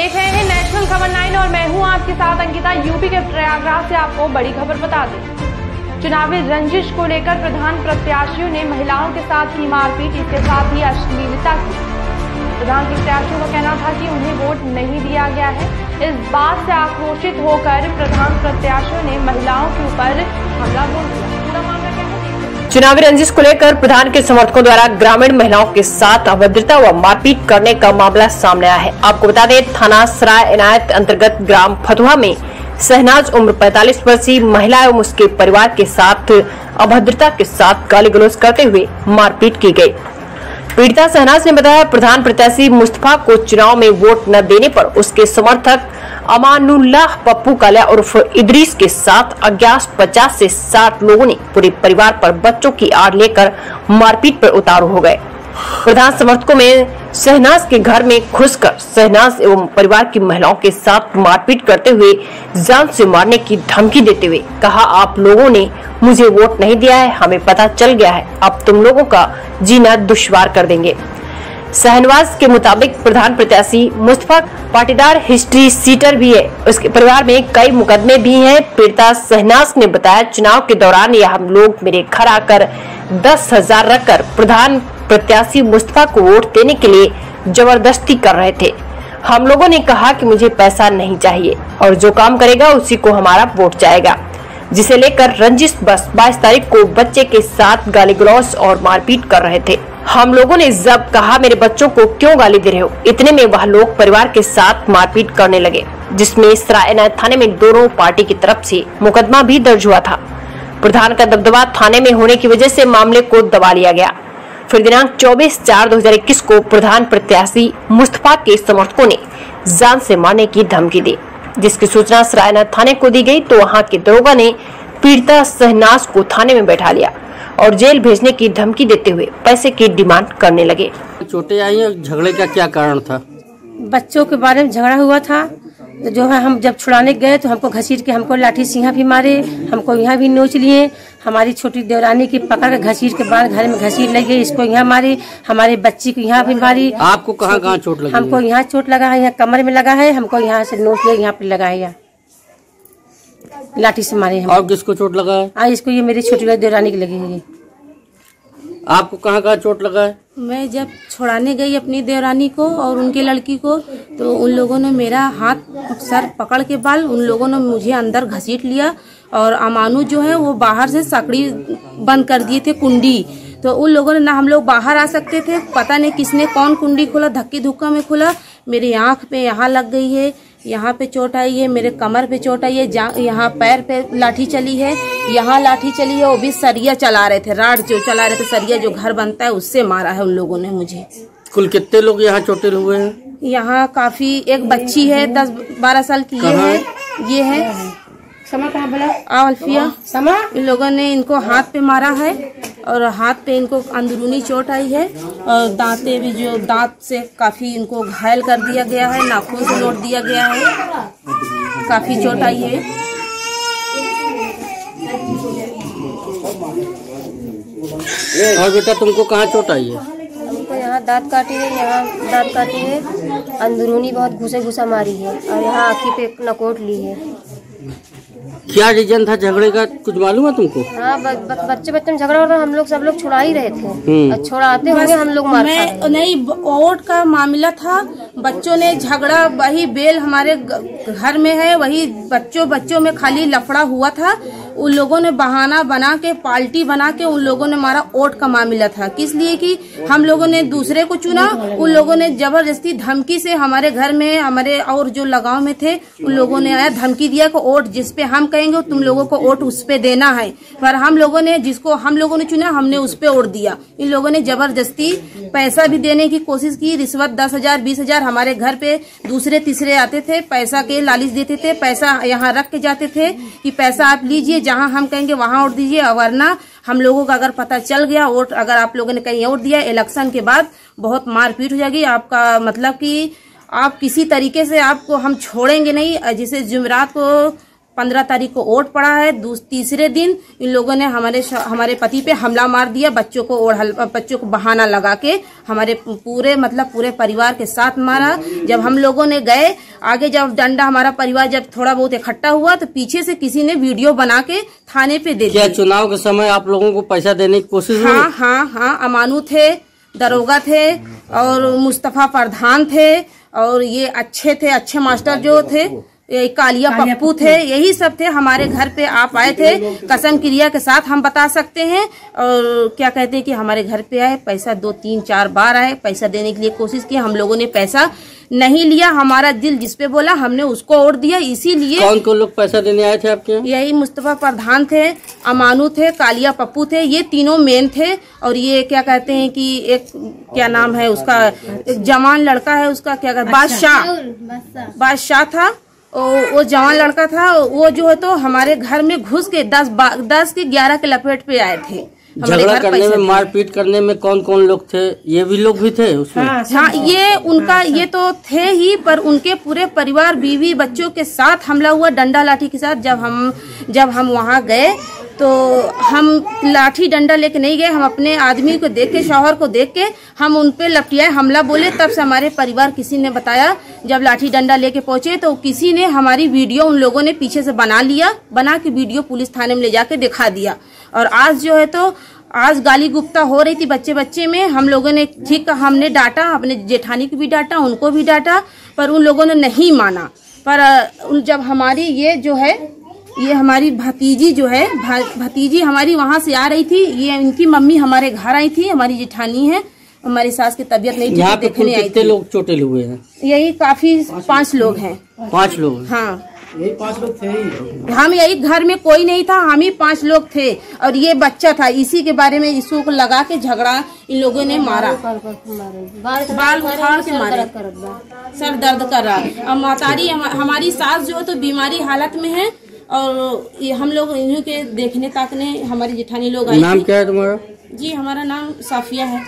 देख रहे हैं नेशनल खबर 9 और मैं हूं आपके साथ अंकिता। यूपी के प्रयागराज से आपको बड़ी खबर बता दें। चुनावी रंजिश को लेकर प्रधान प्रत्याशियों ने महिलाओं के साथ की मारपीट, इसके साथ ही अश्लीलता की। प्रधान प्रत्याशियों का कहना था कि उन्हें वोट नहीं दिया गया है। इस बात से आक्रोशित होकर प्रधान प्रत्याशियों ने महिलाओं के ऊपर हमला बोल दिया। पूरा मामला क्या है? चुनावी रंजिश को लेकर प्रधान के समर्थकों द्वारा ग्रामीण महिलाओं के साथ अभद्रता व मारपीट करने का मामला सामने आया है। आपको बता दें, थाना सराय इनायत अंतर्गत ग्राम फतुहा में शहनाज उम्र 45 वर्षीय महिला एवं उसके परिवार के साथ अभद्रता के साथ गाली गलौज करते हुए मारपीट की गई। पीड़िता शहनाज ने बताया, प्रधान प्रत्याशी मुस्तफा को चुनाव में वोट न देने पर उसके समर्थक अमानुल्लाह पप्पू काला उर्फ इदरीस के साथ अज्ञात 50 से 60 लोगों ने पूरे परिवार पर बच्चों की आड़ लेकर मारपीट पर उतारू हो गए। प्रधान समर्थकों में शहनाज के घर में घुसकर शहनाज एवं परिवार की महिलाओं के साथ मारपीट करते हुए जान से मारने की धमकी देते हुए कहा, आप लोगों ने मुझे वोट नहीं दिया है, हमें पता चल गया है, अब तुम लोगों का जीना दुश्वार कर देंगे। शहनवाज के मुताबिक प्रधान प्रत्याशी मुस्तफा पाटीदार हिस्ट्री सीटर भी है, उसके परिवार में कई मुकदमे भी हैं। पीड़िता शहनाज ने बताया, चुनाव के दौरान यह हम लोग मेरे घर आकर 10,000 रखकर प्रधान प्रत्याशी मुस्तफा को वोट देने के लिए जबरदस्ती कर रहे थे। हम लोगों ने कहा कि मुझे पैसा नहीं चाहिए और जो काम करेगा उसी को हमारा वोट जाएगा, जिसे लेकर रंजिश बस 22 तारीख को बच्चे के साथ गाली गलौज और मारपीट कर रहे थे। हम लोगों ने जब कहा मेरे बच्चों को क्यों गाली दे रहे हो, इतने में वह लोग परिवार के साथ मारपीट करने लगे, जिसमें सराय इनायत थाने में दोनों पार्टी की तरफ से मुकदमा भी दर्ज हुआ था। प्रधान का दबदबा थाने में होने की वजह से मामले को दबा लिया गया। फिर दिनांक 24/4/2021 को प्रधान प्रत्याशी मुस्तफा के समर्थकों ने जान से मारने की धमकी दी, जिसकी सूचना सराय थाने को दी गई तो वहां के दरोगा ने पीड़िता शहनाज को थाने में बैठा लिया और जेल भेजने की धमकी देते हुए पैसे की डिमांड करने लगे। चोटें आई हैं, झगड़े का क्या कारण था? बच्चों के बारे में झगड़ा हुआ था, तो जो है हम जब छुड़ाने गए तो हमको घसीट के हमको लाठी से यहाँ भी मारे, हमको यहाँ भी नोच लिए। हमारी छोटी देवरानी की पकड़ के घसीट के बाद घर में घसीट लग गई, इसको यहाँ मारी, हमारी बच्ची को यहाँ भी मारी। आपको कहाँ चोट लगी? हमको यहाँ चोट लगा है, यहाँ कमर में लगा है, हमको यहाँ से नोच लिया, यहाँ पे लगा है, लाठी से मारे हम। और किसको चोट लगा है? इसको ये मेरी छोटी देवरानी की लगी है। आपको कहाँ चोट लगा है? मैं जब छुड़ाने गई अपनी देवरानी को और उनके लड़की को, तो उन लोगों ने मेरा हाथ सर पकड़ के बाल, उन लोगों ने मुझे अंदर घसीट लिया और अमानु जो है वो बाहर से सकड़ी बंद कर दिए थे, कुंडी। तो उन लोगों ने ना हम लोग बाहर आ सकते थे, पता नहीं किसने कौन कुंडी खोला, धक्की धुक्का में खोला। मेरी आँख पे यहाँ लग गई है, यहाँ पे चोट आई है, मेरे कमर पे चोट आई है, यहाँ पैर पे लाठी चली है, यहाँ लाठी चली है। वो भी सरिया चला रहे थे, राड जो चला रहे थे, सरिया जो घर बनता है उससे मारा है उन लोगों ने मुझे। कुल कितने लोग यहाँ चोटिल हुए हैं? यहाँ काफी, एक बच्ची है 10-12 साल की, ये है समा, कहाँ बोला? अल्फिया समा। इन लोगों ने इनको हाथ पे मारा है और हाथ पे इनको अंदरूनी चोट आई है और दांते भी, जो दांत से काफी इनको घायल कर दिया गया है, नाखून से नोट दिया गया है, काफी चोट आई है। और बेटा तुमको कहाँ चोट आई है? हमको यहाँ दांत काटी है, यहाँ दांत काटी है, अंदरूनी बहुत घुसा मारी है और यहाँ आँखी पे नकोट ली है। क्या रीजन था झगड़े का, कुछ मालूम है तुमको? हाँ, बच्चे में झगड़ा हो रहा, हम लोग सब लोग छुड़ा ही रहे थे, छुड़ाते हुए हम लोग मार मैं नहीं, वोट का मामला था। बच्चों ने झगड़ा, वही बेल हमारे घर में है, वही बच्चों में खाली लफड़ा हुआ था। उन लोगों ने बहाना बना के, पार्टी बना के उन लोगों ने मारा। वोट का मामला था, किस लिए कि हम लोगों ने दूसरे को चुना, उन लोगों ने जबरदस्ती धमकी से हमारे घर में, हमारे और जो लगाव में थे उन लोगों ने आया, धमकी दिया कि वोट जिसपे हम कहेंगे तुम लोगों को वोट उस पे देना है। पर हम लोगों ने, जिसको हम लोगों ने चुना, हमने उस पे वोट दिया। इन लोगों ने जबरदस्ती पैसा भी देने की कोशिश की, रिश्वत 10,000 20,000। हमारे घर पे दूसरे तीसरे आते थे, पैसा के लालच देते थे, पैसा यहाँ रख के जाते थे कि पैसा आप लीजिए, जहाँ हम कहेंगे वहाँ वोट दीजिए, वरना हम लोगों का अगर पता चल गया वोट, अगर आप लोगों ने कहीं वोट दिया, इलेक्शन के बाद बहुत मारपीट हो जाएगी आपका, मतलब कि आप किसी तरीके से, आपको हम छोड़ेंगे नहीं। जिसे जुमेरात को 15 तारीख को ओट पड़ा है। तीसरे दिन इन लोगों ने हमारे पति पे हमला मार दिया, बच्चों को बहाना लगा के हमारे पूरे परिवार के साथ मारा। जब हम लोगों ने गए आगे, जब डंडा हमारा परिवार जब थोड़ा बहुत इकट्ठा हुआ तो पीछे से किसी ने वीडियो बना के थाने पे दे दिया। क्या चुनाव के समय आप लोगों को पैसा देने की कोशिश हुई? हाँ, अमानू थे, दरोगा थे और मुस्तफा प्रधान थे और ये अच्छे मास्टर जो थे, कालिया पप्पू थे, यही सब थे। हमारे घर पे आप आए थे, कसम क्रिया के साथ हम बता सकते हैं। और क्या कहते हैं कि हमारे घर पे आए, पैसा 2-3-4 बार आए, पैसा देने के लिए कोशिश की। हम लोगों ने पैसा नहीं लिया, हमारा दिल जिस पे बोला हमने उसको वोट दिया। इसीलिए कौन लोग पैसा देने आए थे आपके? यही मुस्तफा प्रधान थे, अमानू थे, कालिया पप्पू थे, ये तीनों मेन थे। और ये क्या कहते हैं कि एक क्या नाम है उसका, एक जवान लड़का है उसका, क्या कहते, बादशाह था, वो जवान लड़का था। वो जो है तो हमारे घर में घुस के 10 के 11 के लपेट पे आए थे। झगड़ा करने में, मारपीट करने में कौन कौन लोग थे? ये भी लोग भी थे उसमें? हाँ, ये तो थे ही, पर उनके पूरे परिवार, बीवी, बच्चों के साथ हमला हुआ डंडा लाठी के साथ। जब हम वहाँ गए तो हम लाठी डंडा लेके नहीं गए, हम अपने आदमी को देख के, शौहर को देख के हम उन पे लपटियाए हमला बोले। तब से हमारे परिवार किसी ने बताया, जब लाठी डंडा लेके पहुंचे तो किसी ने हमारी वीडियो उन लोगों ने पीछे से बना के वीडियो पुलिस थाने में ले जाके दिखा दिया। और आज जो है तो आज गाली गुप्ता हो रही थी बच्चे में। हम लोगों ने ठीक, हमने डांटा, अपने जेठानी को भी डांटा, उनको भी डांटा, पर उन लोगों ने नहीं माना। पर जब हमारी ये हमारी भतीजी जो है, भतीजी हमारी वहाँ से आ रही थी, ये इनकी मम्मी हमारे घर आई थी, हमारी जेठानी है, हमारी सास की तबीयत नहीं थी, देखने आई थी। कितने लोग चोटिल हुए हैं? यही काफी 5 लोग हैं। 5 लोग? हाँ, यही 5 लोग थे ही। हम यही घर में कोई नहीं था, हम ही 5 लोग थे। और ये बच्चा था, इसी के बारे में इसको लगा के झगड़ा इन लोगों ने मारा, बाल उखाड़ के मारे, सर दर्द कर रहा है। और मातारी हमारी सास जो है तो बीमारी हालत में है। और ये हम लोग इन्हीं के देखने ताकने हमारी जेठानी लोग आई। नाम क्या है तुम्हारा? जी, हमारा नाम साफिया है।